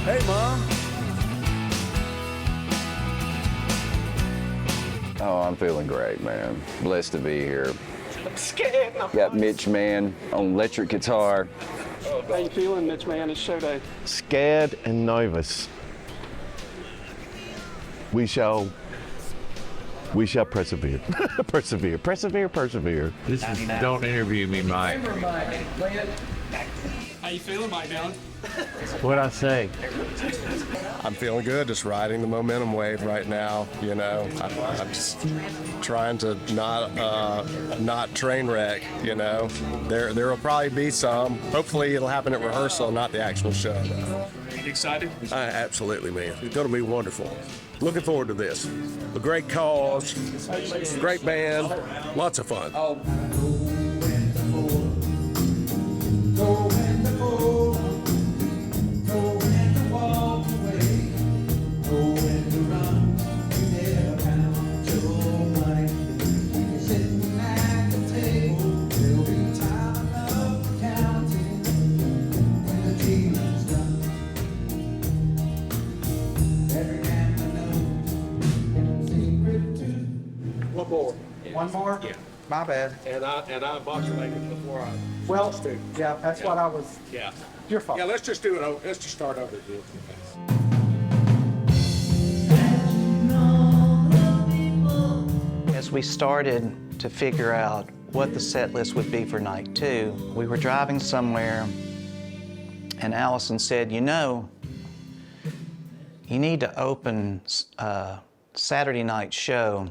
Hey, Mom. Oh, I'm feeling great, man. Blessed to be here. I'm scared. Got Mitch Mann on electric guitar. How you feeling, Mitch Mann? It's showday. Scared and nervous. We shall persevere. persevere. This is Don't Interview Me, Mike. How you feeling, Mike Dillon? What'd I say? I'm feeling good, just riding the momentum wave right now. You know, I'm just trying to not train wreck. You know, there will probably be some. Hopefully, it'll happen at rehearsal, not the actual show. You excited? Absolutely, man. It's going to be wonderful. Looking forward to this. A great cause, great band, lots of fun. One more? Yeah. My bad. And I boxer legged before I. Well, yeah, that's what I was. Yeah. Your fault. Yeah, let's just do it. Let's just start over again. As we started to figure out what the set list would be for night 2, we were driving somewhere and Allison said, you know, you need to open Saturday night show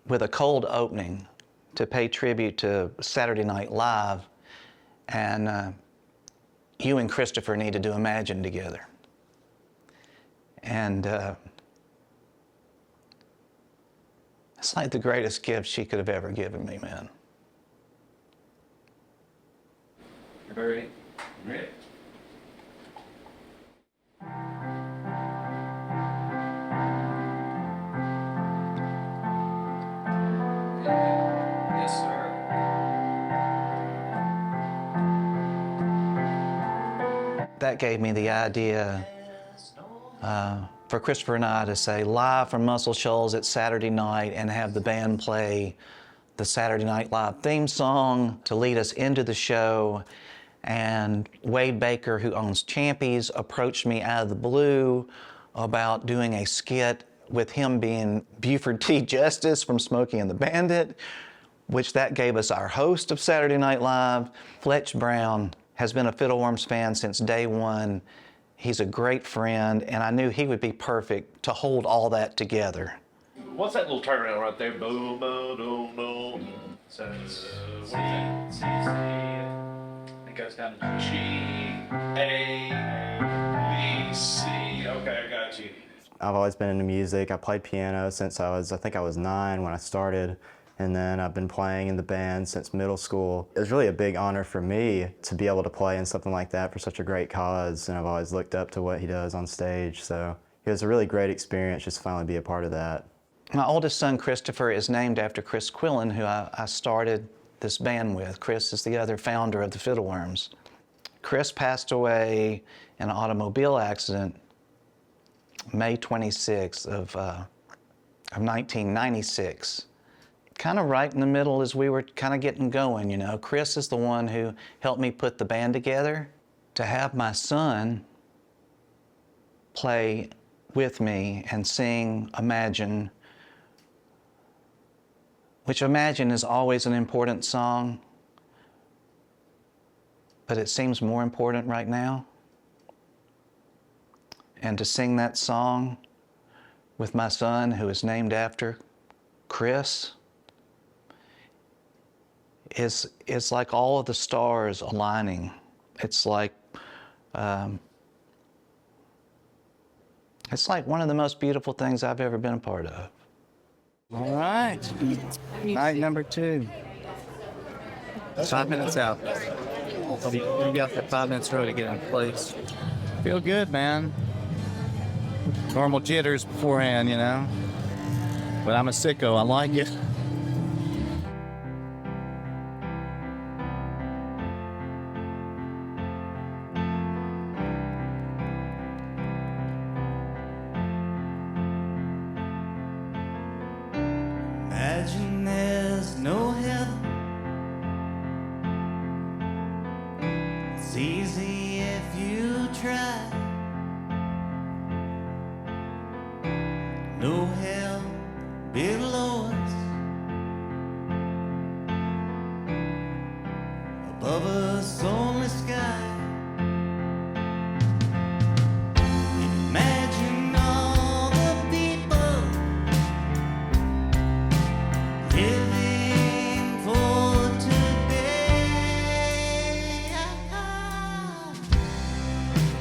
with a cold opening to pay tribute to Saturday Night Live, and you and Christopher need to do Imagine together. And it's like the greatest gift she could have ever given me, man. Ready? Ready? Yes, sir. That gave me the idea for Christopher and I to say live from Muscle Shoals at Saturday night and have the band play the Saturday Night Live theme song to lead us into the show. And Wade Baker, who owns Champy's, approached me out of the blue about doing a skit with him being Buford T. Justice from Smokey and the Bandit, which that gave us our host of Saturday Night Live. Fletch Brown has been a Fiddleworms fan since day one. He's a great friend, and I knew he would be perfect to hold all that together. What's that little turnaround right there? Boom, boom, boom, boom. So, what is that? C, it goes down to G, A, B, C. Okay, I got you. I've always been into music. I played piano since I think I was 9 when I started. And then I've been playing in the band since middle school. It was really a big honor for me to be able to play in something like that for such a great cause, and I've always looked up to what he does on stage, so it was a really great experience just to finally be a part of that. My oldest son, Christopher, is named after Chris Quillen, who I started this band with. Chris is the other founder of the Fiddleworms. Chris passed away in an automobile accident May 26th of 1996. Kind of right in the middle as we were kind of getting going, you know. Chris is the one who helped me put the band together. To have my son play with me and sing Imagine, which Imagine is always an important song, but it seems more important right now. And to sing that song with my son, who is named after Chris, is like all of the stars aligning. It's like one of the most beautiful things I've ever been a part of. All right. Night number 2. 5 minutes out. You got that 5 minutes row to get in place. Feel good, man. Normal jitters beforehand, you know. But I'm a sicko. I like it. It's easy if you try. No hell below us, above us only sky. Imagine all the people living for today.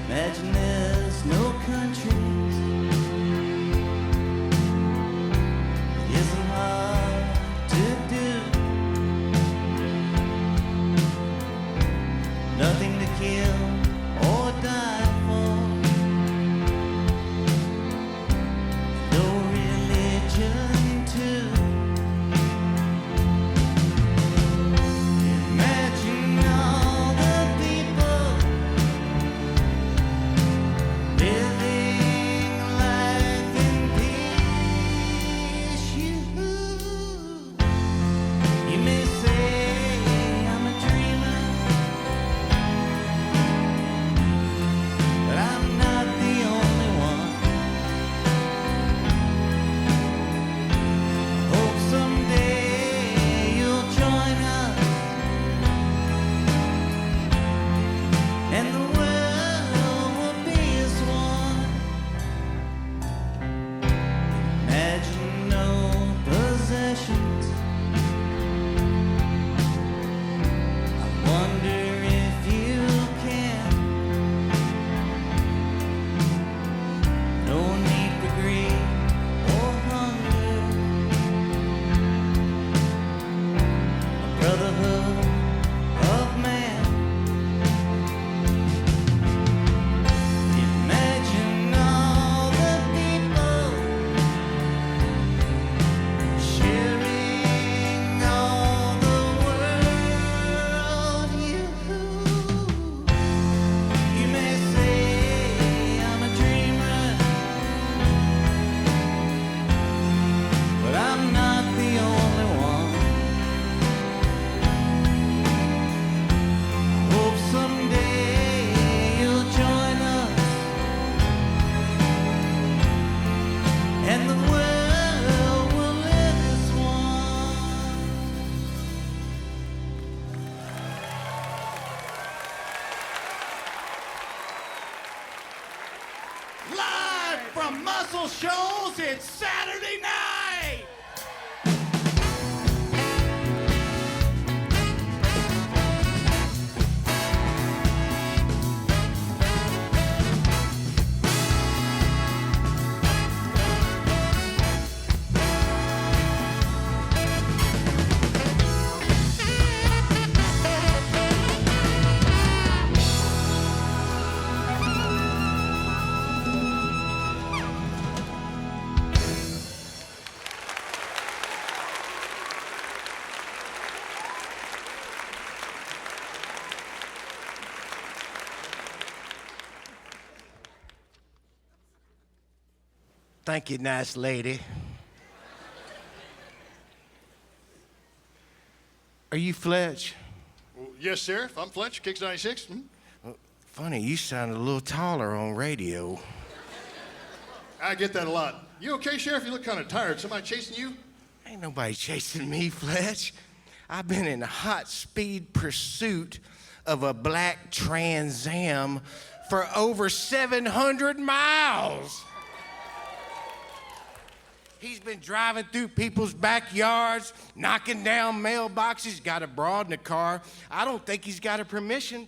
Imagine there's no countries. It isn't hard to do. Nothing to kill or die for. No religion too. Imagine all the people living life in peace. You may say I'm a dreamer, but I'm not the only one. Hope someday you'll join us, and the world will be as one. Imagine no possessions. I wonder if you can. No need for greed or hunger. A brotherhood of man. Imagine all the people sharing all the world. You may say I'm a dreamer, but I'm not the only one. Hope someday you'll join us, and the world will live as one. Live from Muscle Shoals, it's Saturday night! Thank you, nice lady. Are you Fletch? Well, yes, sir. I'm Fletcher, Kicks 96. Funny, you sound a little taller on radio. I get that a lot. You okay, Sheriff? You look kind of tired. Somebody chasing you? Ain't nobody chasing me, Fletch. I've been in hot speed pursuit of a black Trans Am for over 700 miles. He's been driving through people's backyards, knocking down mailboxes, got a broad in the car. I don't think he's got a permission.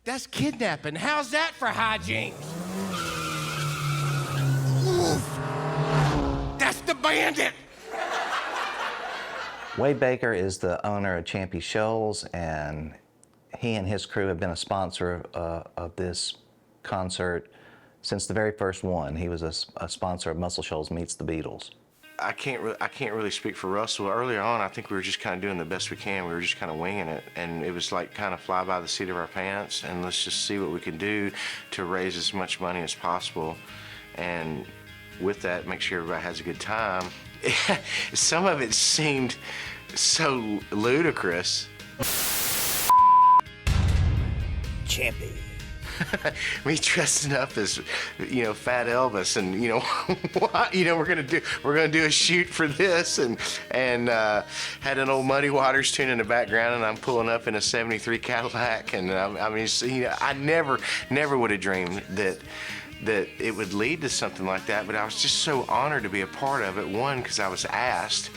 That's kidnapping. How's that for hijinks? Oof. That's the bandit. Wade Baker is the owner of Champy Shoals, and he and his crew have been a sponsor of this concert since the very first one. He was a sponsor of Muscle Shoals Meets the Beatles. I can't really speak for Russell. Earlier on, I think we were just kind of doing the best we can. We were just kind of winging it, and it was like kind of fly by the seat of our pants, and let's just see what we can do to raise as much money as possible, and with that, make sure everybody has a good time. Some of it seemed so ludicrous. champion. Me dressing up as, Fat Elvis, and we're gonna do a shoot for this, and had an old Muddy Waters tune in the background, and I'm pulling up in a '73 Cadillac, and I never would have dreamed that it would lead to something like that, but I was just so honored to be a part of it. One, because I was asked,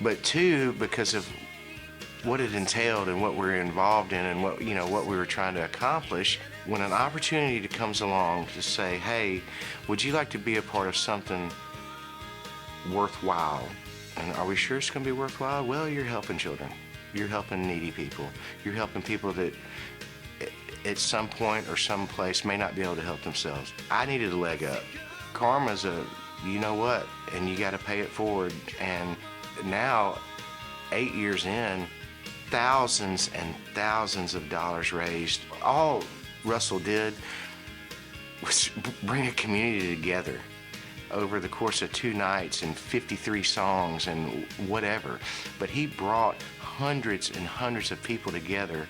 but two, because of what it entailed and what we were involved in and what we were trying to accomplish. When an opportunity comes along to say, hey, would you like to be a part of something worthwhile? And are we sure it's going to be worthwhile? Well, you're helping children. You're helping needy people. You're helping people that at some point or some place may not be able to help themselves. I needed a leg up. Karma's you know what, and you got to pay it forward. And now, 8 years in, thousands and thousands of dollars raised. All Russell did was bring a community together over the course of 2 nights and 53 songs and whatever. But he brought hundreds and hundreds of people together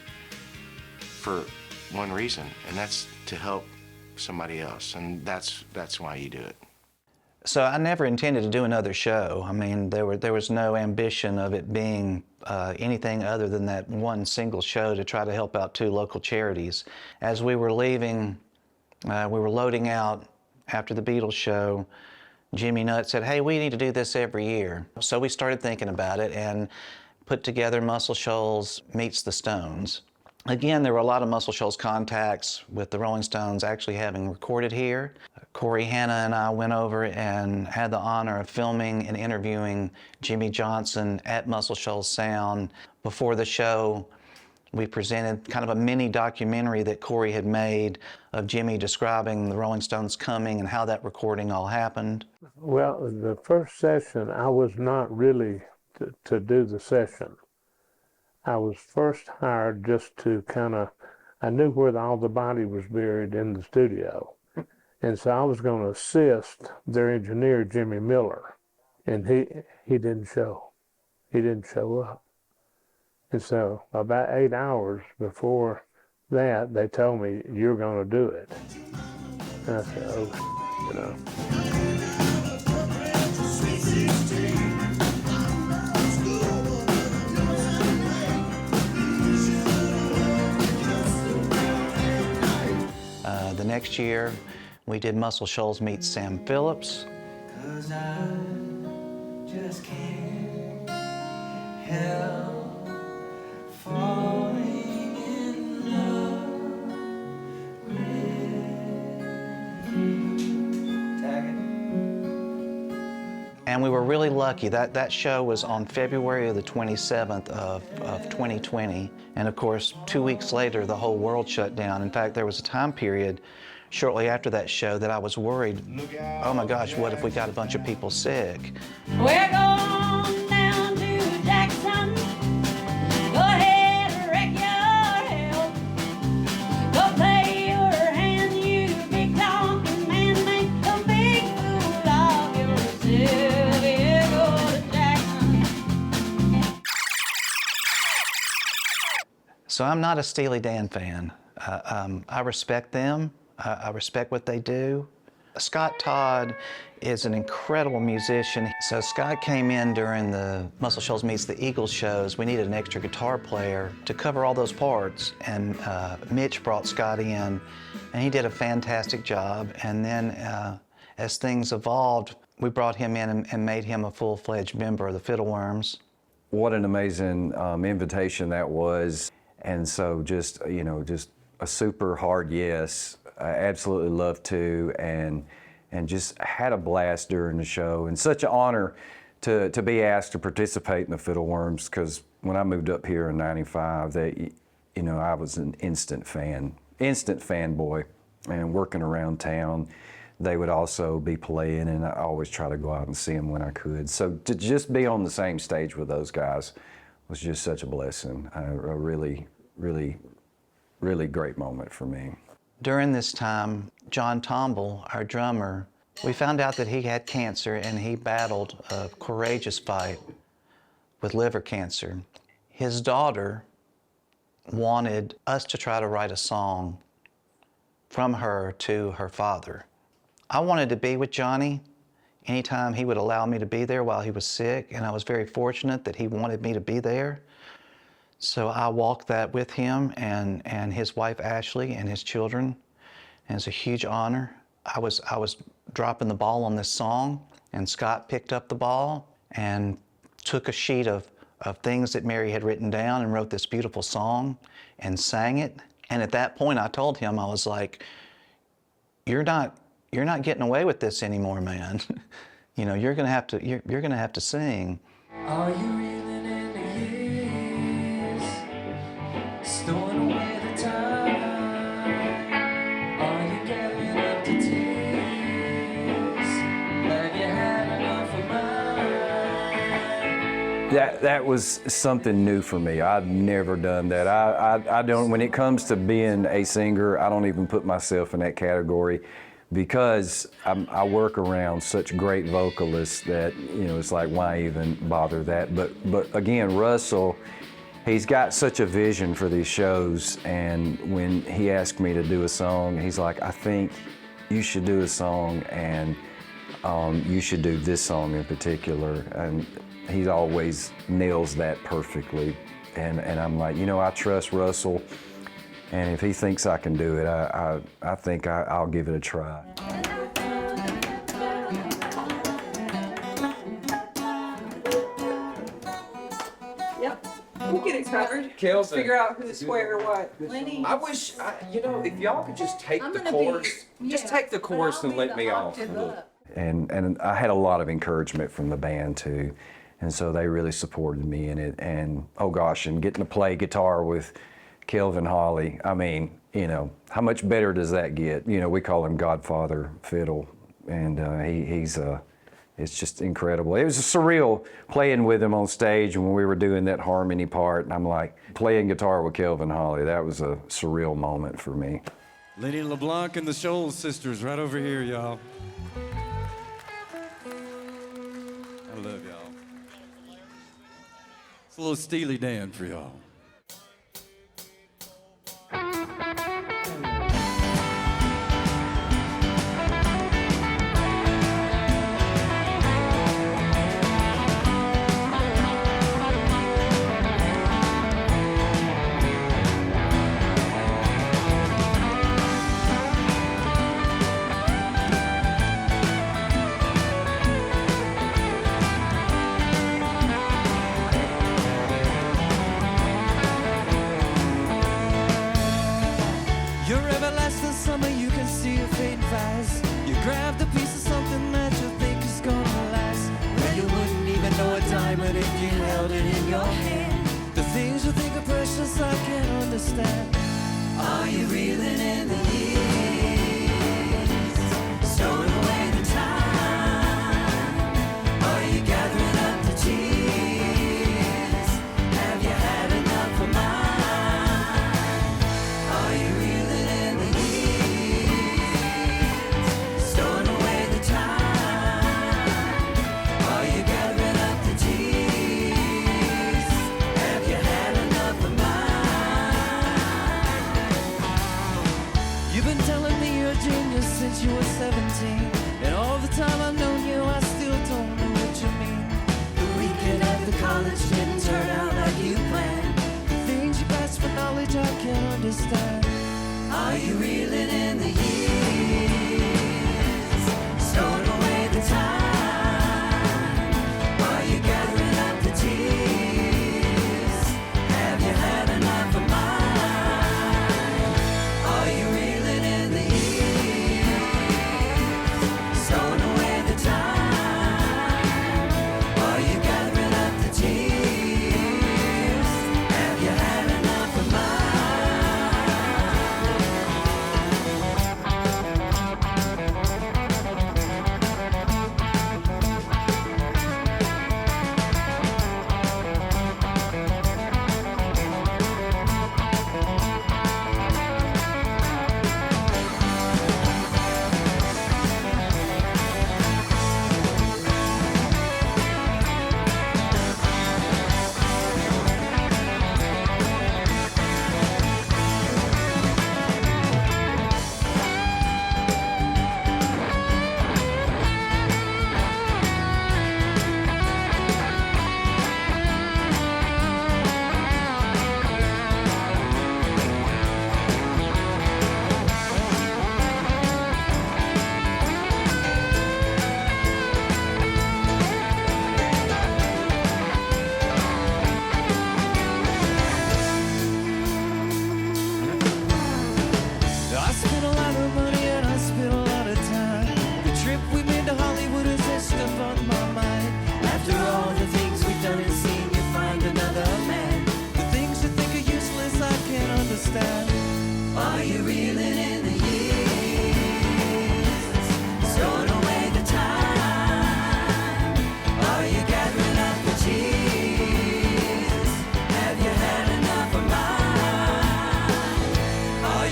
for one reason, and that's to help somebody else. And that's why you do it. So I never intended to do another show. I mean, there was no ambition of it being anything other than that one single show to try to help out 2 local charities. As we were leaving, we were loading out after the Beatles show, Jimmy Nutt said, hey, we need to do this every year. So we started thinking about it and put together Muscle Shoals Meets the Stones. Again, there were a lot of Muscle Shoals contacts with the Rolling Stones actually having recorded here. Corey Hanna and I went over and had the honor of filming and interviewing Jimmy Johnson at Muscle Shoals Sound. Before the show, we presented kind of a mini documentary that Corey had made of Jimmy describing the Rolling Stones coming and how that recording all happened. Well, the first session, I was not really to do the session. I was first hired just to I knew where all the body was buried in the studio. And so I was going to assist their engineer, Jimmy Miller. And he didn't show. He didn't show up. And so about 8 hours before that, they told me, you're going to do it. And I said, oh, The next year, we did Muscle Shoals Meets Sam Phillips. 'Cause I just can't help falling in love with you. And we were really lucky. That show was on February the 27th of 2020. And of course, 2 weeks later, the whole world shut down. In fact, there was a time period shortly after that show that I was worried, oh my gosh, what if we got a bunch of people sick? We're going down to Jackson. Go ahead, wreck your health. Go play your hand, you big talking man. Make a big fool of yourself. Yeah, go to Jackson. So I'm not a Steely Dan fan. I respect them. I respect what they do. Scott Todd is an incredible musician. So Scott came in during the Muscle Shoals Meets the Eagles shows. We needed an extra guitar player to cover all those parts. And Mitch brought Scott in, and he did a fantastic job. And then as things evolved, we brought him in and made him a full-fledged member of the Fiddleworms. What an amazing invitation that was. And so just a super hard yes. I absolutely loved to, and just had a blast during the show. And such an honor to be asked to participate in the Fiddleworms, because when I moved up here in '95, I was an instant fanboy. And working around town, they would also be playing, and I always try to go out and see them when I could. So to just be on the same stage with those guys was just such a blessing. A really, really, really great moment for me. During this time, John Tombyll, our drummer, we found out that he had cancer, and he battled a courageous fight with liver cancer. His daughter wanted us to try to write a song from her to her father. I wanted to be with Johnny anytime he would allow me to be there while he was sick, and I was very fortunate that he wanted me to be there. So I walked that with him and his wife Ashley and his children, and it's a huge honor. I was dropping the ball on this song, and Scott picked up the ball and took a sheet of things that Mary had written down and wrote this beautiful song and sang it. And at that point I told him, I was like, you're not getting away with this anymore, man. You know, you're gonna have to sing. Are you reeling in the years, storing away the time? Are you gathering up the tears? Have you had enough of mine? That was something new for me. I've never done that. I don't, when it comes to being a singer, I don't even put myself in that category, because I work around such great vocalists that, you know, it's like, why even bother that? But again, Russell, he's got such a vision for these shows, and when he asked me to do a song, he's like, I think you should do a song, and you should do this song in particular. And he always nails that perfectly. And I'm like, you know, I trust Russell, and if he thinks I can do it, I think I'll give it a try. Yep, we'll get it covered. Kelvin. Figure out who's where or what. Lenny. I wish, you know, if y'all could just take the chorus, just take the chorus and let me off. And I had a lot of encouragement from the band too, and so they really supported me in it. And oh gosh, and getting to play guitar with Kelvin Holly, I mean, you know, how much better does that get? You know, we call him Godfather Fiddle, and it's just incredible. It was surreal playing with him on stage when we were doing that harmony part, and I'm like, playing guitar with Kelvin Holly, that was a surreal moment for me. Lenny and LeBlanc and the Shoals sisters right over here, y'all. I love y'all. It's a little Steely Dan for y'all. Are you reeling in the years, stowing away the time? Are you gathering up the tears? Have you had enough of mine? Are you reeling in the years, stowing away the time? Are you gathering up the tears? Have you had enough of mine? You've been telling me you're a genius since you were 17, and all the time I've known you, I still don't know what you mean. The weekend at the college didn't turn out like you planned. The things you pass for knowledge I can't understand. Are you reeling in the years, stowing away the time? Are you gathering up the tears? Have you had enough of mine? Are you reeling in the years, stowing away the time? Are you gathering up the tears? Have you had enough of mine?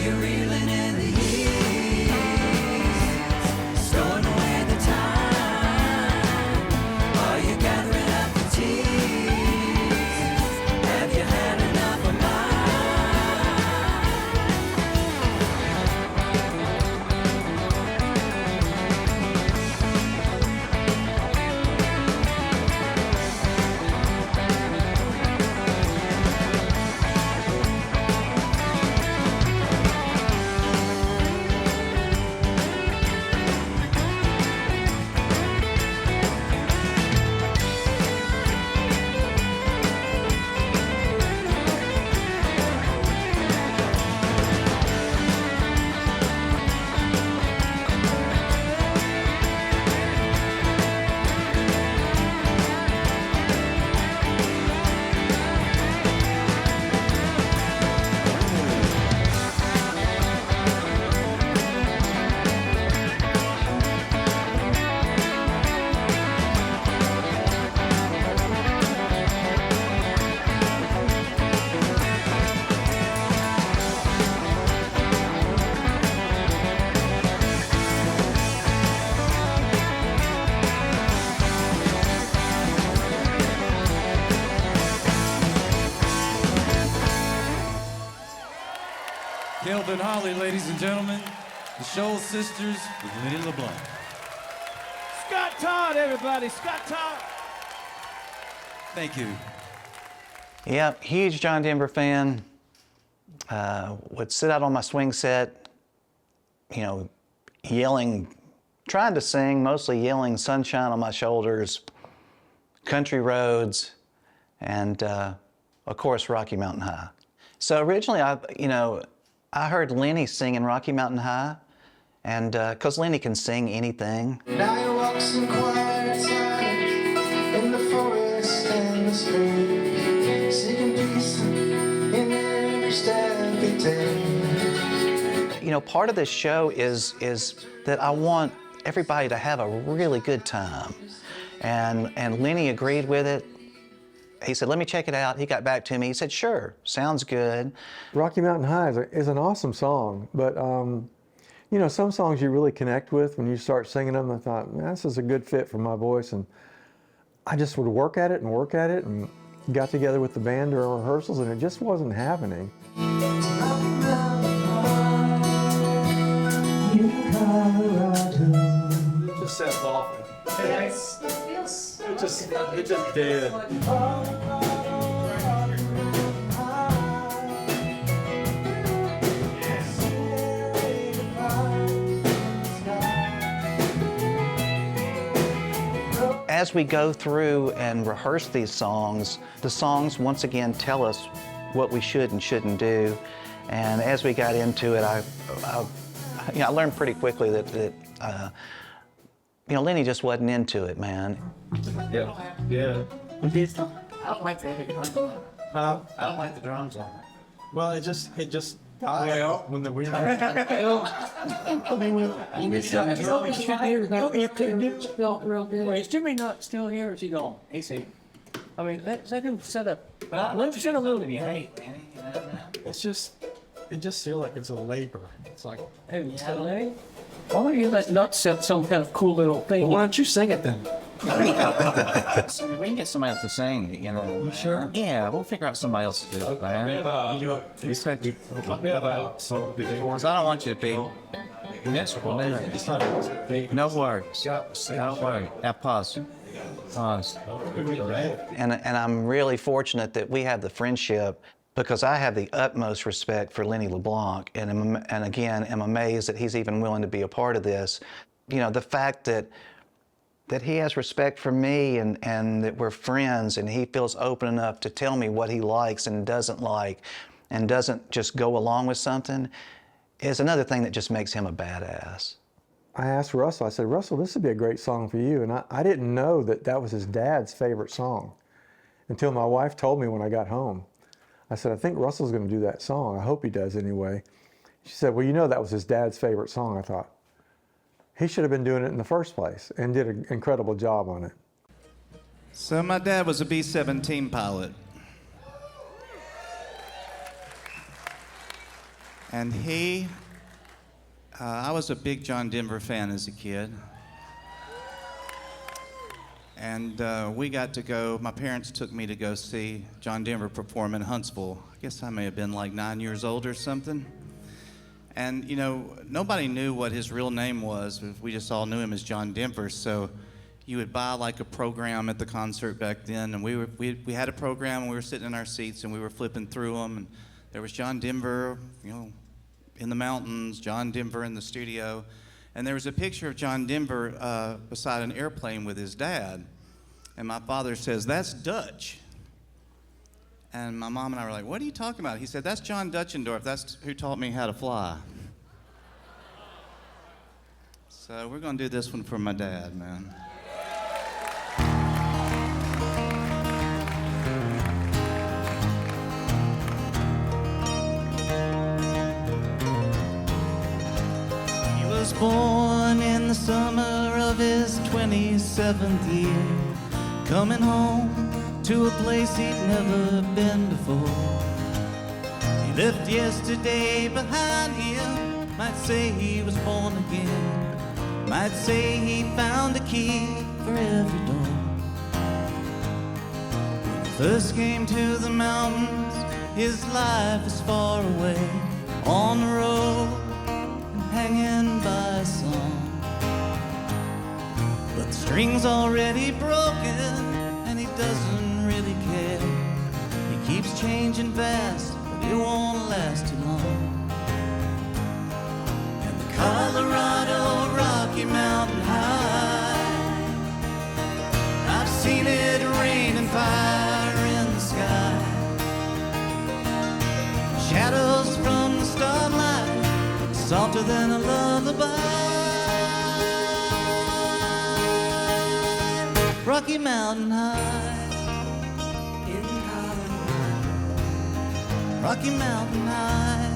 you reeling in the years, stowing away the time? Are you gathering up the tears? Have you had enough of mine? Kelvin Holly, ladies and gentlemen, the Shoals sisters with Lenny LeBlanc. Scott Todd, everybody, Scott Todd. Thank you. Yep, huge John Denver fan. Would sit out on my swing set, you know, yelling, trying to sing, mostly yelling Sunshine on My Shoulders, Country Roads, and of course, Rocky Mountain High. So originally, I heard Lenny sing in Rocky Mountain High, and because Lenny can sing anything. Now you walk some quiet silence in the forest and the stream, seeking peace in every step you take. You know, part of this show is that I want everybody to have a really good time, and Lenny agreed with it. He said, let me check it out. He got back to me. He said, sure, sounds good. Rocky Mountain High is an awesome song, but you know, some songs you really connect with when you start singing them. I thought, man, this is a good fit for my voice, and I just would work at it and got together with the band during rehearsals, and it just wasn't happening. It just sounds awful. It just did. As we go through and rehearse these songs, the songs once again tell us what we should and shouldn't do. And as we got into it, I learned pretty quickly that Lenny just wasn't into it, man. Yeah. I don't like the I don't like the drums on it. Well, it just died out when the wind. Is Jimmy not still here? Is he gone? Is he? I mean, let him set up. Let's set a little bit. Hey, It just feels like it's a labor. It's like, hey, Lenny? Why don't you let Nut set some kind of cool little thing? well, why don't you sing it then? We can get somebody else to sing it, you know. You sure? Yeah, we'll figure out somebody else to do it, man. Because I don't want you to be miserable. No worries. Don't worry. Now pause. Pause. And I'm really fortunate that we have the friendship, because I have the utmost respect for Lenny LeBlanc, and again, am amazed that he's even willing to be a part of this. You know, the fact that he has respect for me and that we're friends, and he feels open enough to tell me what he likes and doesn't like, and doesn't just go along with something, is another thing that just makes him a badass. I asked Russell, I said, Russell, this would be a great song for you. And I didn't know that was his dad's favorite song until my wife told me when I got home. I said, I think Russell's going to do that song. I hope he does anyway. She said, well, you know that was his dad's favorite song. I thought, he should have been doing it in the first place, and did an incredible job on it. So my dad was a B-17 pilot. And he, I was a big John Denver fan as a kid. And we got to go, my parents took me to go see John Denver perform in Huntsville. I guess I may have been like 9 years old or something. And, you know, nobody knew what his real name was. We just all knew him as John Denver. So you would buy like a program at the concert back then. And we had a program, and we were sitting in our seats, and we were flipping through them. And there was John Denver, you know, in the mountains, John Denver in the studio. And there was a picture of John Denver beside an airplane with his dad. And my father says, "That's Dutch." And my mom and I were like, "What are you talking about?" He said, "That's John Dutchendorf. That's who taught me how to fly." So we're going to do this one for my dad, man. He was born in the summer of his 27th year, coming home to a place he'd never been before. He left yesterday behind him, might say he was born again, might say he found a key for every door. When he first came to the mountains, his life was far away, on the road and hanging by a song. But the string's already broken, and he doesn't really care. He keeps changing fast, but it won't last too long. And the Colorado Rocky Mountain High, I've seen it rain and fire in the sky. Shadows from the starlight, softer than a lullaby. Rocky Mountain High, in Colorado. Rocky Mountain High,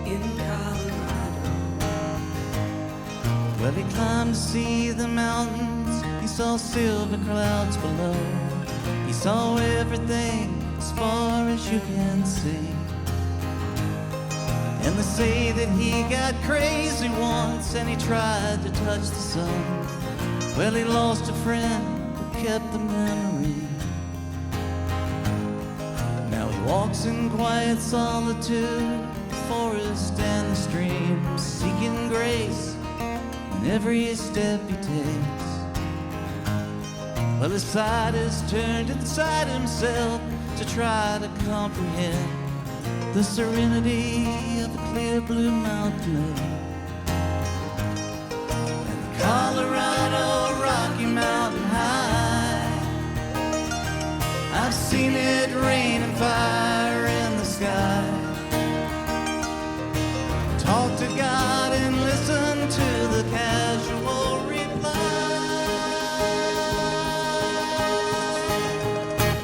in Colorado. Well, he climbed to see the mountains. He saw silver clouds below. He saw everything as far as you can see. And they say that he got crazy once, and he tried to touch the sun. Well, he lost a friend, but kept the memory. Now he walks in quiet solitude, the forest and the stream, seeking grace in every step he takes. Well, his side is turned inside himself to try to comprehend the serenity of a clear blue mountain lake. Colorado Rocky Mountain High, I've seen it rain and fire in the sky. Talk to God and listen to the casual reply.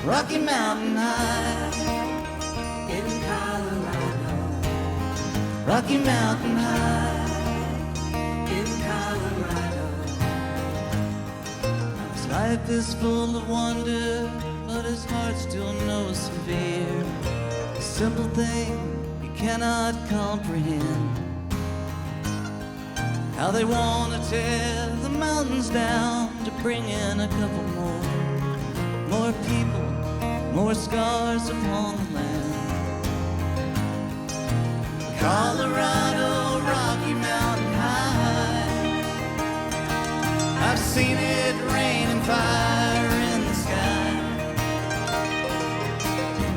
Rocky Mountain High, in Colorado. Rocky Mountain High, in Colorado. Life is full of wonder, but his heart still knows some fear. A simple thing you cannot comprehend. How they want to tear the mountains down to bring in a couple more people, more scars upon the land. Colorado Rocky Mountain High, I've seen it rain and fire in the sky.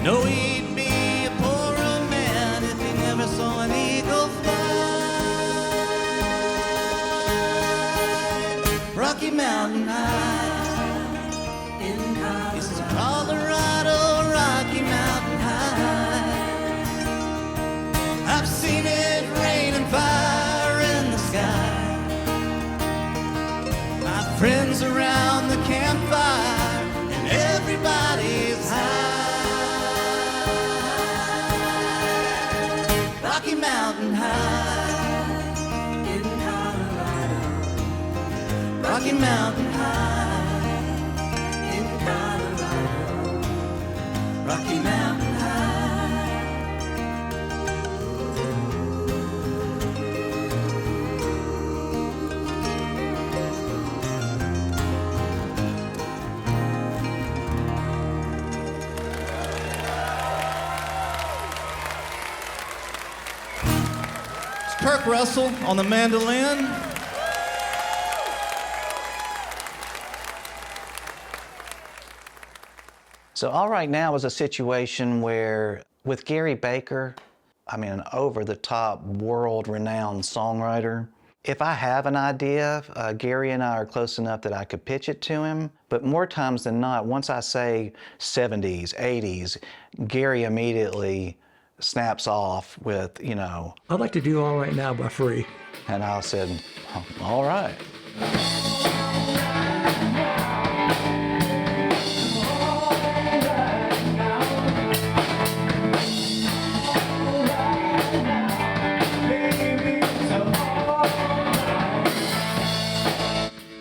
No, he'd be a poorer man if he never saw an eagle fly. Rocky Mountain High, in Colorado. This is Colorado Rocky Mountain High. I've seen it rain and fire in the sky. Friends around the campfire, and everybody's high. Rocky Mountain High, in Colorado. Rocky Mountain High, in Colorado. Rocky Mountain High. Kirk Russell on the mandolin. So All Right Now is a situation where, with Gary Baker, I mean, an over-the-top, world-renowned songwriter. If I have an idea, Gary and I are close enough that I could pitch it to him. But more times than not, once I say 70s, 80s, Gary immediately snaps off with, you know, I'd like to do All Right Now by Free. And I said, oh, all right.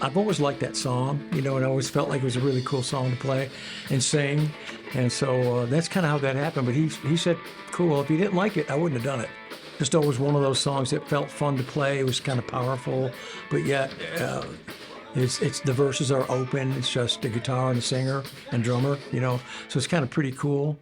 I've always liked that song, you know, and I always felt like it was a really cool song to play and sing. And so that's kind of how that happened. But he said, cool, if you didn't like it, I wouldn't have done it. Just always one of those songs that felt fun to play. It was kind of powerful, but yet it's the verses are open. It's just the guitar and the singer and drummer, you know, so it's kind of pretty cool.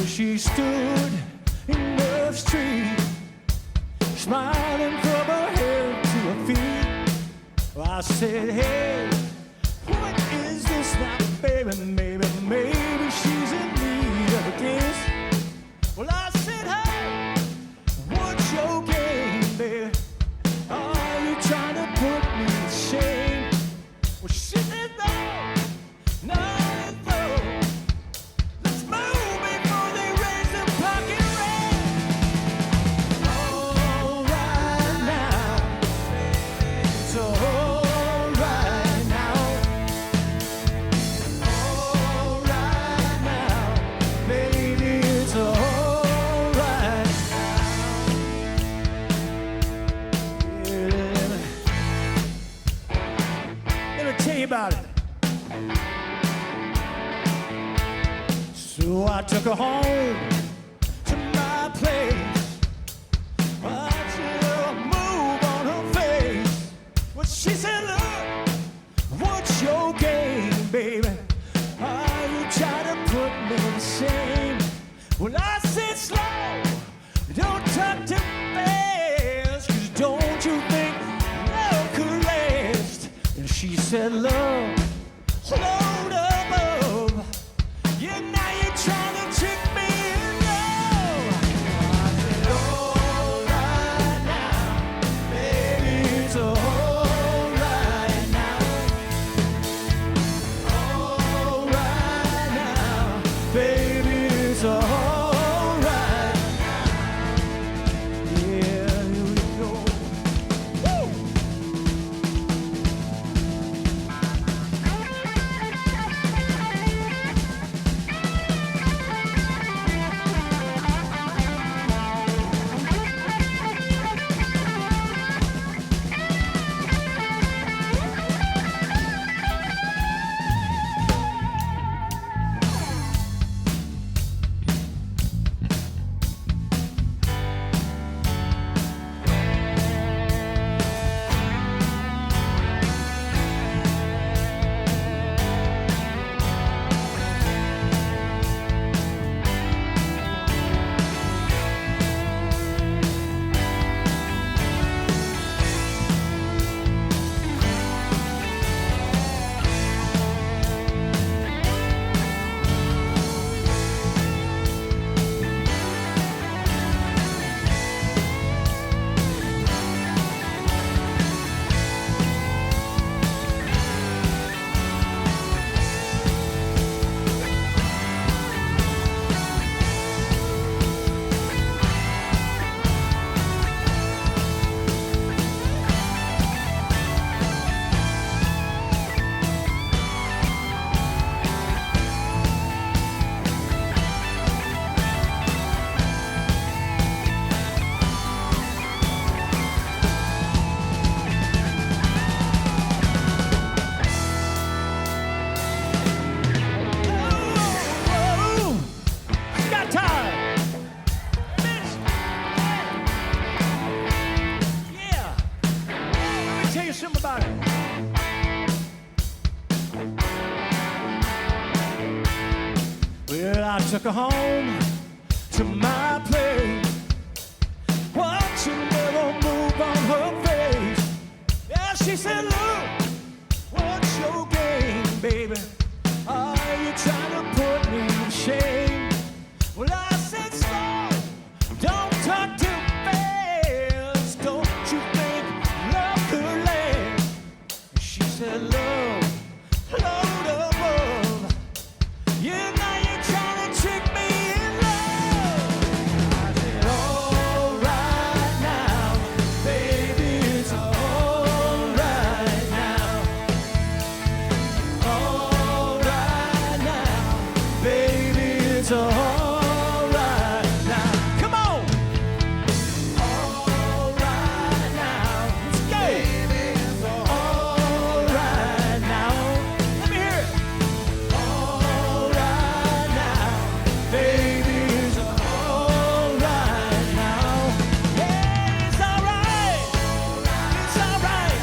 She stood in the street, smiling from her head to her feet. I said, hey, what is this now, baby? Maybe she's in need of a kiss. Well, I said, hey, what's your game, baby? Are you trying to put me to shame? Well, she said, no, no. About it. So I took her home to my place. Watching her move on her face. Well, she said, look, what's your game, baby? Are you trying to put me to shame? Well, I said, slow, don't talk too fast, 'cause don't you think love could last? And she said, love, hold up, yeah, now you're trying to trick me in love. I said, all right now, baby, it's all right now. All right now, baby, it's all right now. Yeah, here we go. Woo! took her home to my place. Watching little move on her face. Yeah, she said, look, what's your game, baby? Are you trying to put me to shame? Well, I said, slow, don't talk too fast. Don't you think love could last? She said, love, load above. Yeah, now you're trying to trick me in love. I said, all right now, baby, it's all right now. All right now, baby, it's all right now. Come on. All right now, let's go. All right now, let me hear it. All right now, baby, it's all right now. Yeah, it's all right. It's all right.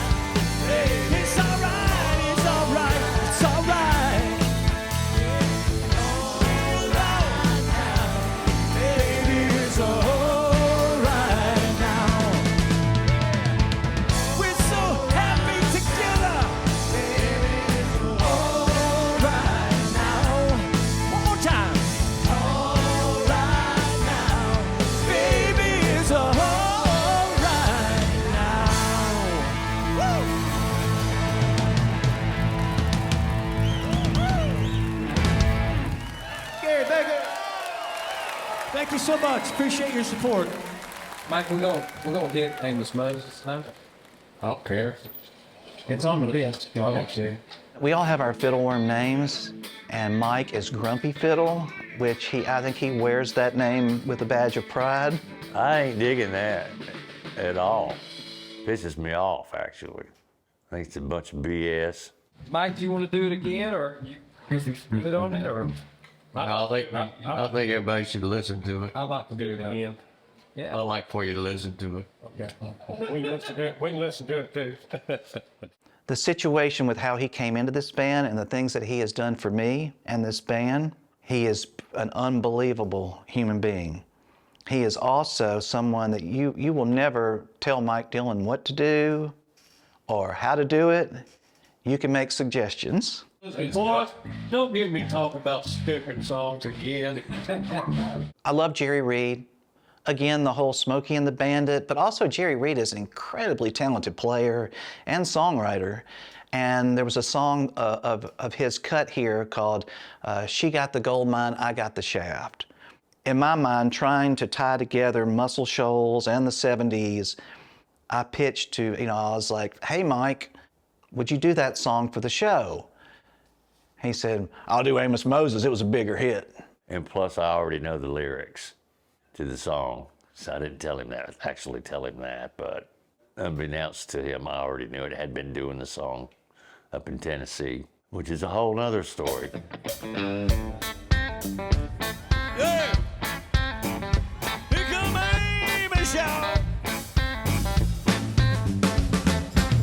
It's all right. It's all right. It's all right. All right now, baby, it's all right now. We're so happy together. Baby, it's all right now. One more time. All right now, baby, it's all right now. Woo! Gary, thank you so much. Appreciate your support. Mike, we're gonna get Amos Moses now. I don't care. It's on the list. I don't care. We all have our Fiddleworm names, and Mike is Grumpy Fiddle, which I think he wears that name with a badge of pride. I ain't digging that at all. Pisses me off, actually. I think it's a bunch of BS. Mike, do you want to do it again, or you put it on it, or? I think everybody should listen to it. I'd like to do it again. Yeah. I like for you to listen to it. Okay. We can listen to it too. The situation with how he came into this band and the things that he has done for me and this band, he is an unbelievable human being. He is also someone that you will never tell Mike Dillon what to do or how to do it. You can make suggestions. Boy, don't get me talking about skipping songs again. I love Jerry Reed. Again, the whole Smokey and the Bandit, but also Jerry Reed is an incredibly talented player and songwriter. And there was a song of his cut here called She Got the Gold Mine, I Got the Shaft. In my mind, trying to tie together Muscle Shoals and the 70s, I pitched to, I was like, hey, Mike, would you do that song for the show? He said, I'll do Amos Moses. It was a bigger hit. And plus, I already know the lyrics to the song, so I didn't tell him that, but unbeknownst to him, I already knew it. I had been doing the song up in Tennessee, which is a whole nother story. Yeah. Here come Amos, y'all.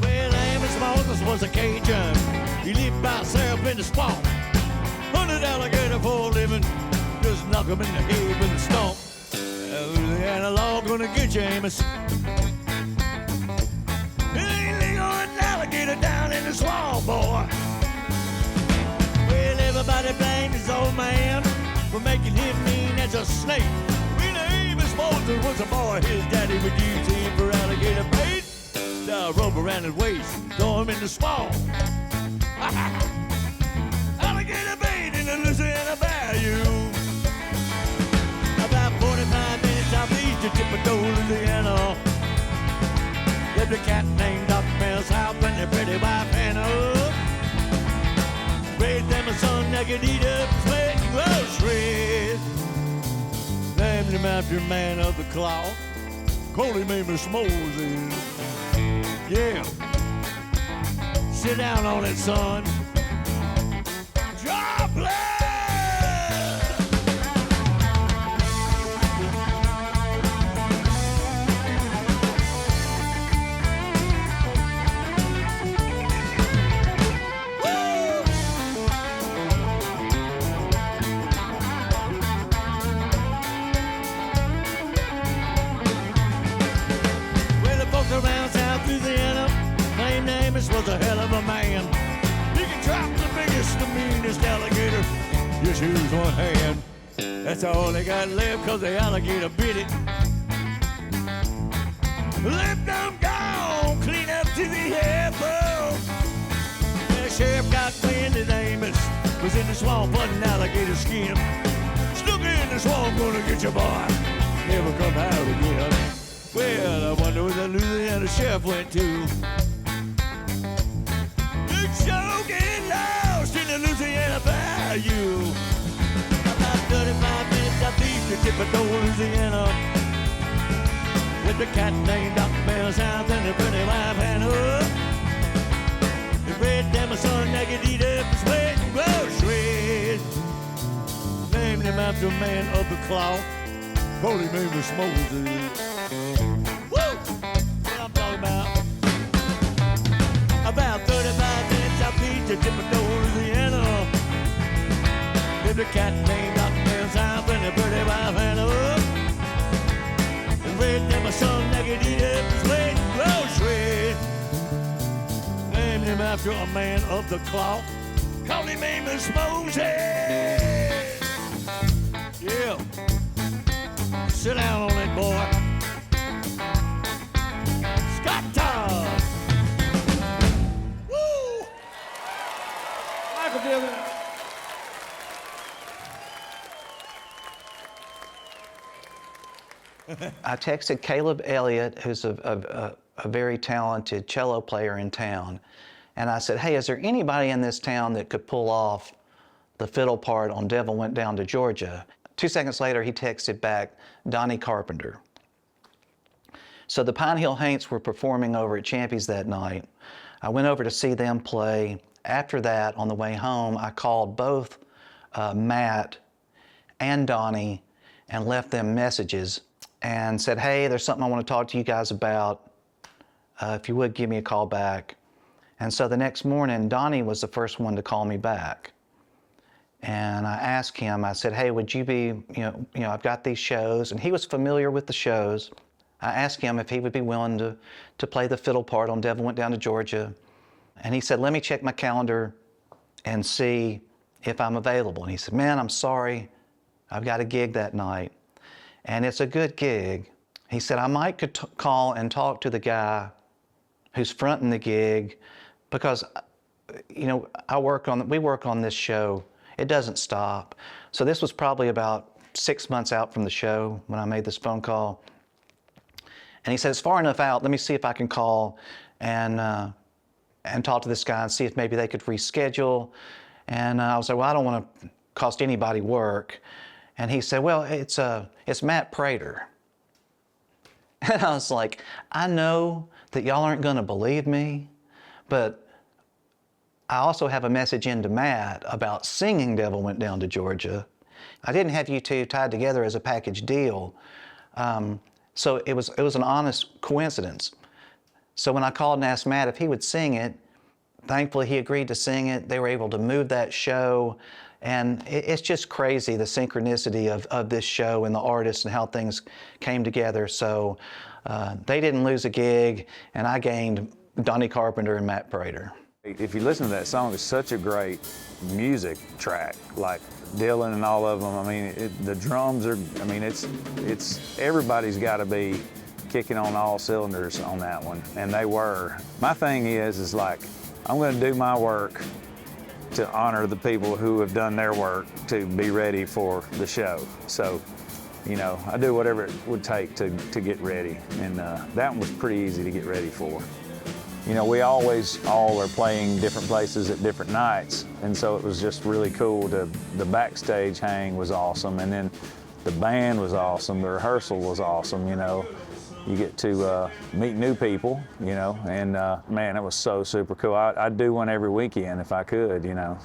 Well, Amos Moses was a Cajun. He lived by himself in the swamp. Hunted alligator for a living. Just knock him in the head with a stump. And a law gonna get you, Amos. It ain't legal an alligator down in the swamp, boy. Well, everybody blamed his old man for making him mean as a snake. When Amos Moses was a boy, his daddy would use him for alligator bait. Tie a rope around his waist and throw him in the swamp. Alligator bait in the Louisiana Bayou. About 45 minutes southeast of Chippewa, Louisiana. There's a cat named Dr. Bell's house and their pretty wife Hannah. Raised them a son that could eat up and sweat and groceries. Named him after man of the cloth. Called him Amos Moses. Yeah. Sit down on it, son. Draw blood! the shoes one hand. That's all they got left, 'cause the alligator bit it. Left them gone, clean up to the elbow. The sheriff got wind that Amos was in the swamp hunting alligator skin. Stuck in the swamp, gonna get your boy, never come out again. Well, I wonder where the Louisiana sheriff went to. The show get lost in the Louisiana bayou. About 35 minutes I beat the tip of Louisiana, with the cat named Dr. Bell South and the pretty wife Hannah. The red damn son that could eat up his weight and grow shred. Named him after a man of the cloth, called him Amos Moses. Woo! What I'm talking about. About 35 minutes I beat the tip of Louisiana, with the cat named Dr. Bell South and the pretty wife Hannah. Red damn son that could eat up his weight and grow shred. Named him after a man of the cloth, called him Amos Moses. Yeah. Sit down on it, boy. Scott Todd. Woo! Michael Dillon. I texted Caleb Elliott, who's a very talented cello player in town, and I said, hey, is there anybody in this town that could pull off the fiddle part on Devil Went Down to Georgia? 2 seconds later, he texted back, Donnie Carpenter. So the Pine Hill Haints were performing over at Champy's that night. I went over to see them play. After that, on the way home, I called both Matt and Donnie and left them messages and said, hey, there's something I want to talk to you guys about. If you would, give me a call back. And so the next morning, Donnie was the first one to call me back. And I asked him, I said, hey, would you be, you know, I've got these shows, and he was familiar with the shows. I asked him if he would be willing to play the fiddle part on Devil Went Down to Georgia. And he said, let me check my calendar and see if I'm available. And he said, man, I'm sorry, I've got a gig that night. And it's a good gig. He said, I might could call and talk to the guy who's fronting the gig, because, you know, we work on this show. It doesn't stop. So this was probably about 6 months out from the show when I made this phone call. And he said, it's far enough out, let me see if I can call and talk to this guy and see if maybe they could reschedule. And I was like, well, I don't want to cost anybody work. And he said, well, it's Matt Prater. And I was like, I know that y'all aren't going to believe me, but I also have a message into Matt about singing Devil Went Down to Georgia. I didn't have you two tied together as a package deal. So it was an honest coincidence. So when I called and asked Matt if he would sing it, thankfully he agreed to sing it. They were able to move that show. And it's just crazy, the synchronicity of this show and the artists and how things came together. So they didn't lose a gig, and I gained Donnie Carpenter and Matt Prater. If you listen to that song, it's such a great music track, like Dillon and all of them. I mean, the drums are, I mean, it's everybody's got to be kicking on all cylinders on that one, and they were. My thing is like, I'm going to do my work to honor the people who have done their work to be ready for the show. So, you know, I do whatever it would take to get ready, and that one was pretty easy to get ready for. You know, we always all are playing different places at different nights, and so it was just really cool the backstage hang was awesome, and then the band was awesome, the rehearsal was awesome, you know. You get to meet new people, you know, and man, it was so super cool. I'd do one every weekend if I could, you know.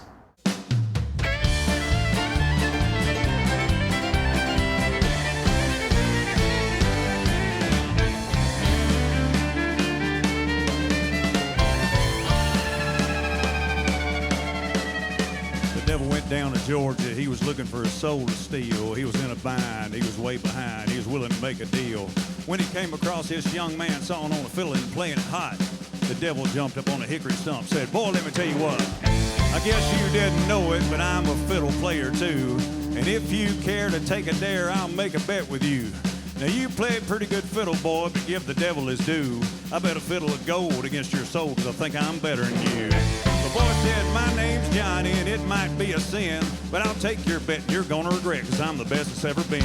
Down to Georgia, he was looking for a soul to steal. He was in a bind, he was way behind, he was willing to make a deal. When he came across this young man sawing on a fiddle and playing it hot, the devil jumped up on a hickory stump, said, boy, let me tell you what. I guess you didn't know it, but I'm a fiddle player too. And if you care to take a dare, I'll make a bet with you. Now you play pretty good fiddle, boy, but give the devil his due. I bet a fiddle of gold against your soul, 'cause I think I'm better than you. The boy said, my name's Johnny, and it might be a sin, but I'll take your bet and you're gonna regret, 'cause I'm the best that's ever been.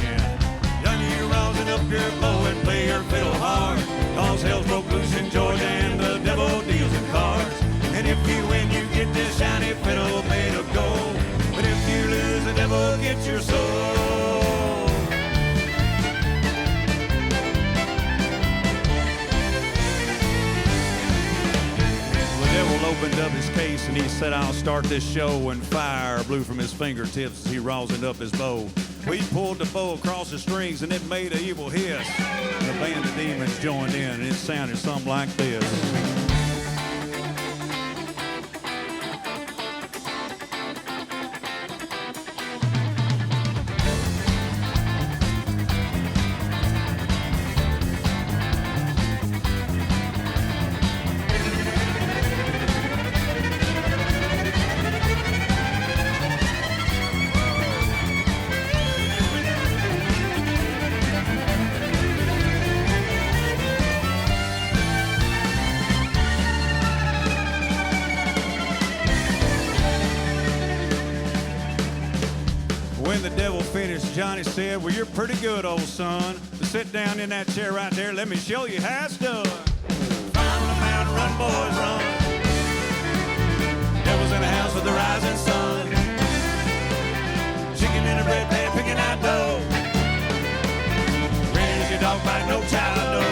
Johnny, you rousing up your bow and play your fiddle hard, 'cause hell's broke loose in Georgia and the devil deals in cards. And if you win, you get this shiny fiddle made of gold. But if you lose, the devil gets your soul. The devil opened up his case and he said, I'll start this show, and fire blew from his fingertips as he rosined up his bow. We pulled the bow across the strings and it made an evil hiss. And a band of demons joined in and it sounded something like this. Johnny said, well, you're pretty good, old son. But sit down in that chair right there. Let me show you how it's done. Climb the mountain, run, boys, run. Devil's in the house with the rising sun. Chicken in a bread pan, picking out dough. Raise your dog bite, no child, no.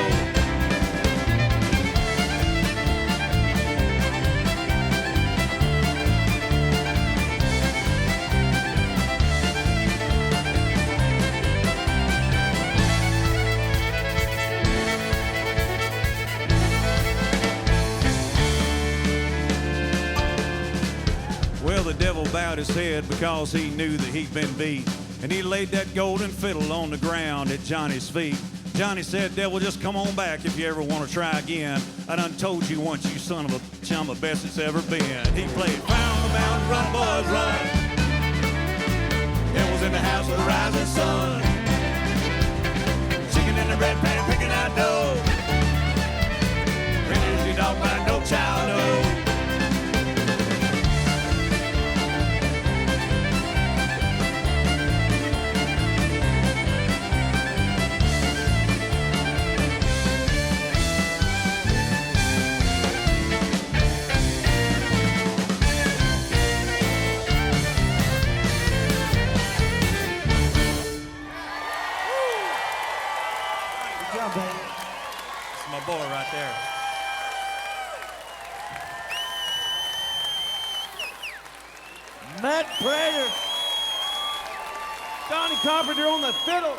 The devil bowed his head because he knew that he'd been beat, and he laid that golden fiddle on the ground at Johnny's feet. Johnny said, devil, just come on back if you ever want to try again. I done told you once, you son of a bitch, I'm the best it's ever been. He played round the mountain, run, boys, run. Devil's in the house with the rising sun. Chicken in the red pan, picking out dough. Raiders, your dog bite, no child, no. Boy right there. Matt Prater, Donnie Carpenter on the fiddle.